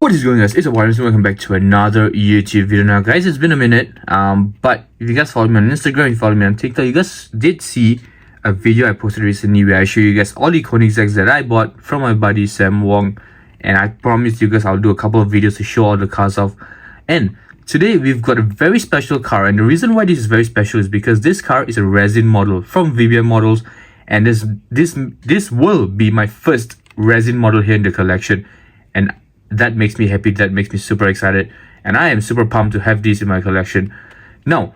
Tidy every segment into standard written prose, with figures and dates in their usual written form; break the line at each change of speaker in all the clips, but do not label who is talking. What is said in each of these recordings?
What is going on, guys? It's RdnRacing. Welcome back to another YouTube video. Now guys, it's been a minute, but if you guys follow me on Instagram, you follow me on TikTok, you guys did see a video I posted recently where I show you guys all the Koenigseggs that I bought from my buddy Sam Wong, and I promised you guys I'll do a couple of videos to show all the cars off. And today we've got a very special car, and the reason why this is very special is because this car is a resin model from VMB models, and this will be my first resin model here in the collection, and that makes me happy. That makes me super excited, and I am super pumped to have these in my collection. Now,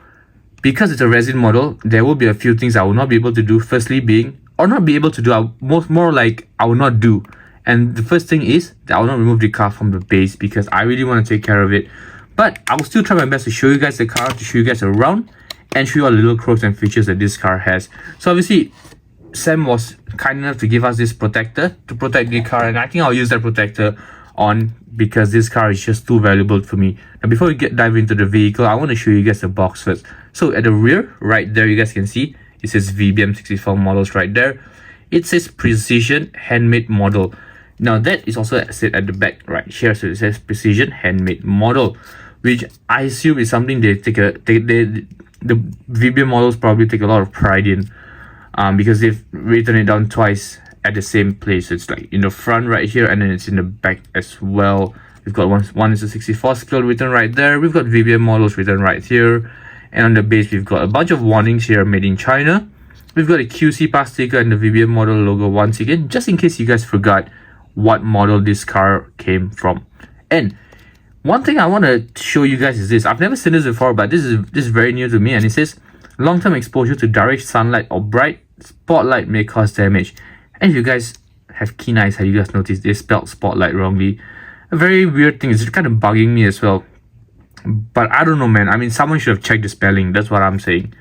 because it's a resin model, there will be a few things I will not be able to do. Firstly being, or not be able to do, more like I will not do. And the first thing is that I will not remove the car from the base because I really want to take care of it. But I will still try my best to show you guys the car, to show you guys around, and show you all the little quirks and features that this car has. So obviously, Sam was kind enough to give us this protector to protect the car, and I think I'll use that protector on because this car is just too valuable for me. Now before we dive into the vehicle, I want to show you guys the box first. So at the rear right there, you guys can see it says VBM 64 models right there. It says precision handmade model. Now that is also said at the back right here, so it says precision handmade model, which I assume is something they take the VBM models probably take a lot of pride in, because they've written it down twice at the same place. It's like in the front right here, and then it's in the back as well. We've got one is a 64 scale written right there. We've got VBM models written right here, and on the base we've got a bunch of warnings here, made in China. We've got a QC pass sticker and the VBM model logo once again, just in case you guys forgot what model this car came from. And one thing I want to show you guys is this. I've never seen this before, but this is very new to me, and it says long-term exposure to direct sunlight or bright spotlight may cause damage. And if you guys have keen eyes, have you guys noticed they spelled spotlight wrongly? A very weird thing. It's kind of bugging me as well. But I don't know, man. I mean, someone should have checked the spelling. That's what I'm saying.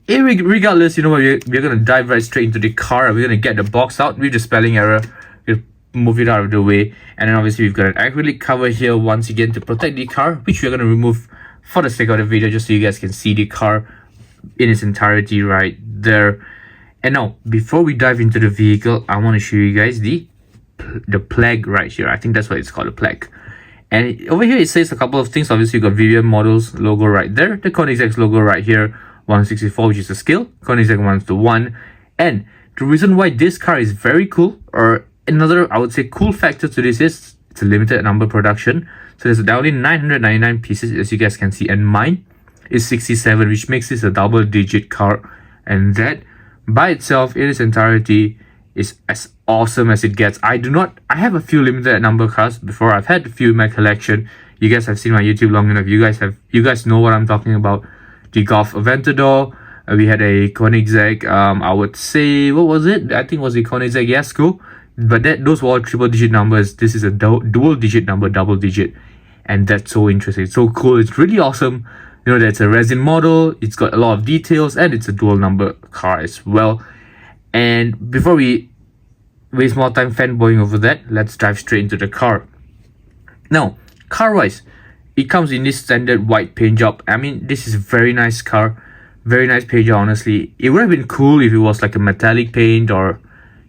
Regardless, you know what? We're going to dive right straight into the car. We're going to get the box out with the spelling error. We'll move it out of the way. And then obviously we've got an acrylic cover here once again to protect the car, which we're going to remove for the sake of the video, just so you guys can see the car in its entirety right there. And now, before we dive into the vehicle, I want to show you guys the plaque right here. I think that's what it's called, a plaque. And over here, it says a couple of things. Obviously, you got VMB models logo right there. The Koenigsegg logo right here, 164, which is the scale. Koenigsegg 1:1. And the reason why this car is very cool, or another, I would say, cool factor to this is it's a limited number production. So there's only 999 pieces, as you guys can see. And mine is 67, which makes this a double-digit car. And that by itself in its entirety is as awesome as it gets. I have a few limited number cars before. I've had a few in my collection. You guys have seen my YouTube long enough. You guys know what I'm talking about. The Golf Aventador. We had a Koenigsegg, I would say, what was it? I think it was the Koenigsegg Yasko. But those were all triple digit numbers. This is a dual digit number, double digit. And that's so interesting. It's so cool. It's really awesome. You know, that's a resin model, it's got a lot of details, and it's a dual number car as well. And before we waste more time fanboying over that, let's dive straight into the car. Now, car-wise, it comes in this standard white paint job. I mean, this is a very nice car. Very nice paint job, honestly. It would have been cool if it was like a metallic paint or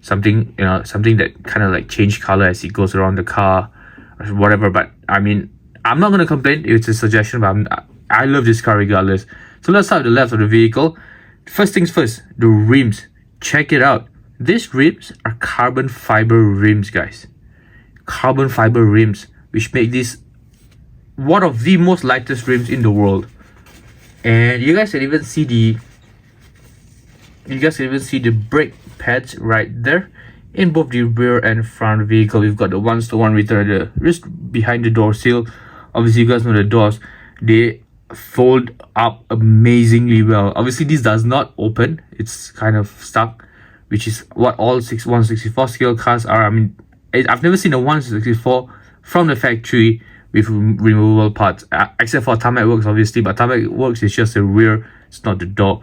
something, you know, something that kind of like changed color as it goes around the car or whatever. But I mean, I'm not going to complain if it's a suggestion, but I love this car regardless. So let's start with the left of the vehicle. First things first, the rims. Check it out. These rims are carbon fiber rims, guys. Carbon fiber rims, which make this one of the most lightest rims in the world. And you guys can even see the brake pads right there in both the rear and front vehicle. We've got the 1:1 return at the just behind the door sill. Obviously, you guys know the doors. They fold up amazingly well. Obviously, this does not open. It's kind of stuck, which is what all 164 scale cars are. I mean, I've never seen a 164 from the factory with removable parts, except for Tarmac Works, obviously. But Tarmac Works is just the rear, it's not the door.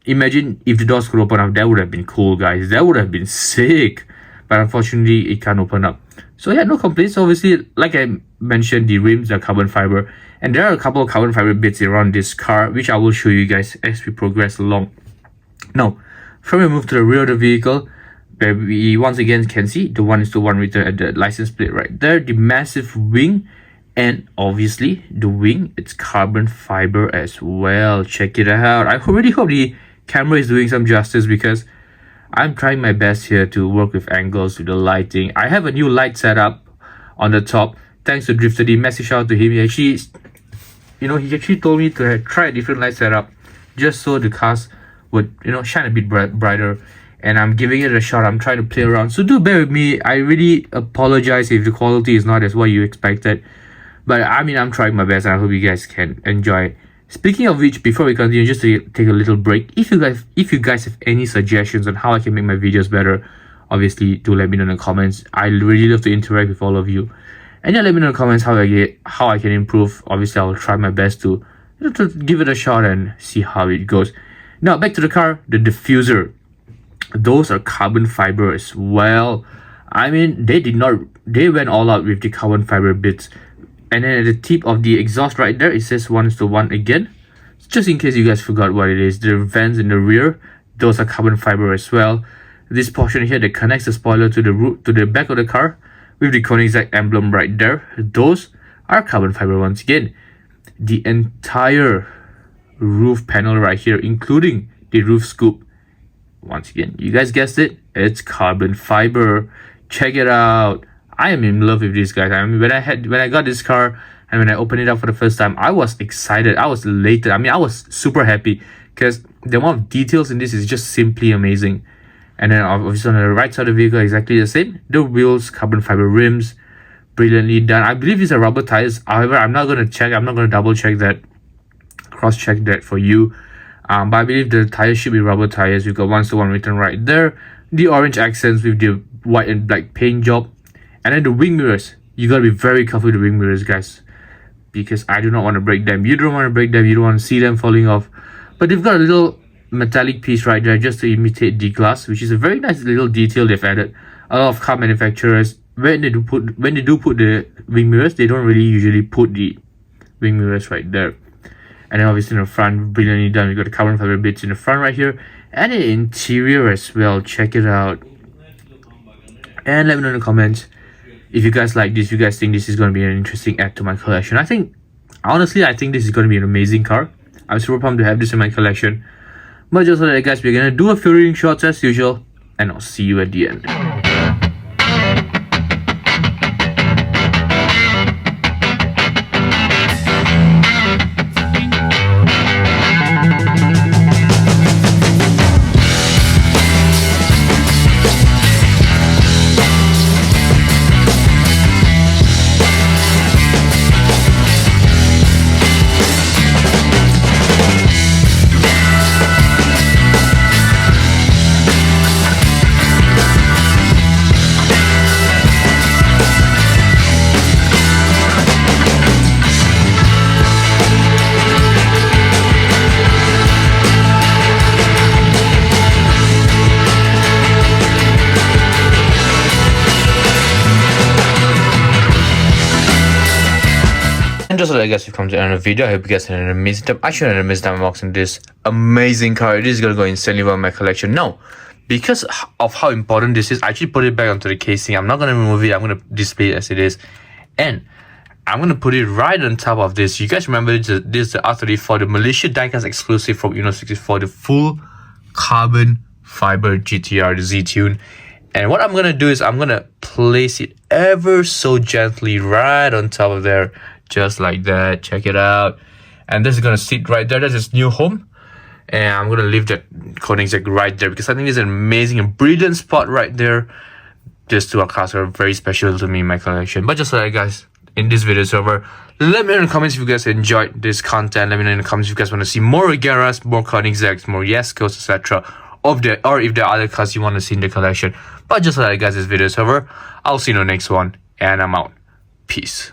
Imagine if the doors could open up. That would have been cool, guys. That would have been sick. But unfortunately, it can't open up. So yeah, no complaints. Obviously, like I mentioned, the rims are carbon fiber, and there are a couple of carbon fiber bits around this car, which I will show you guys as we progress along. Now, from we move to the rear of the vehicle, where we once again can see the 1:1 return at the license plate right there, the massive wing, and obviously the wing, it's carbon fiber as well. Check it out. I really hope the camera is doing some justice, because I'm trying my best here to work with angles, with the lighting. I have a new light setup on the top thanks to Drifter D. Massive shout out to him. He actually, he actually told me to try a different light setup just so the cars would, shine a bit brighter. And I'm giving it a shot. I'm trying to play around, so do bear with me. I really apologize if the quality is not as what you expected, but I mean, I'm trying my best, and I hope you guys can enjoy it. Speaking of which, before we continue, just to take a little break, if you guys have any suggestions on how I can make my videos better, obviously do let me know in the comments. I really love to interact with all of you, and yeah, let me know in the comments how I can improve. Obviously, I'll try my best to give it a shot and see how it goes. Now back to the car, the diffuser. Those are carbon fiber as well. I mean, they went all out with the carbon fiber bits. And then at the tip of the exhaust right there, it says 1:1 again. Just in case you guys forgot what it is, the vents in the rear, those are carbon fiber as well. This portion here that connects the spoiler to the back of the car with the Koenigsegg emblem right there, those are carbon fiber once again. The entire roof panel right here, including the roof scoop, once again, you guys guessed it, it's carbon fiber. Check it out. I am in love with these guys. I mean, when I got this car and when I opened it up for the first time, I was excited. I was elated. I mean, I was super happy because the amount of details in this is just simply amazing. And then obviously on the right side of the vehicle, exactly the same. The wheels, carbon fiber rims, brilliantly done. I believe these are rubber tires. However, I'm not going to double check that, cross check that for you. But I believe the tires should be rubber tires. We've got 1:1 written right there. The orange accents with the white and black paint job. And then the wing mirrors. You gotta be very careful with the wing mirrors, guys, because I do not want to break them. You don't want to break them. You don't want to see them falling off. But they've got a little metallic piece right there just to imitate the glass, which is a very nice little detail they've added. A lot of car manufacturers, when they do put the wing mirrors, they don't really usually put the wing mirrors right there. And then obviously in the front, brilliantly done. We've got the carbon fiber bits in the front right here, and the interior as well. Check it out. And let me know in the comments if you guys like this, you guys think this is going to be an interesting add to my collection. Honestly, I think this is going to be an amazing car. I'm super pumped to have this in my collection. But just so that, guys, we're going to do a few reading shots as usual, and I'll see you at the end. And just so that, guys, we've come to the end of the video. I hope you guys had an amazing time. I should have an amazing time unboxing this amazing car. It is going to go insanely well in my collection. Now, because of how important this is, I actually put it back onto the casing. I'm not going to remove it. I'm going to display it as it is. And I'm going to put it right on top of this. You guys remember this is the R34, the Malaysia diecast exclusive from Uno64, the full carbon fiber GTR, the Z-Tune. And what I'm going to do is I'm going to place it ever so gently right on top of there. Just like that. Check it out. And this is going to sit right there. That's its new home. And I'm going to leave that Koenigsegg right there because I think it's an amazing and brilliant spot right there. These two cars are very special to me in my collection. But just like that, guys, in this video is over. Let me know in the comments if you guys enjoyed this content. Let me know in the comments if you guys want to see more Regaras, more Koenigsegg's, more Yaskos, etc. Or if there are other cars you want to see in the collection. But just like that, guys, this video is over. I'll see you in the next one. And I'm out. Peace.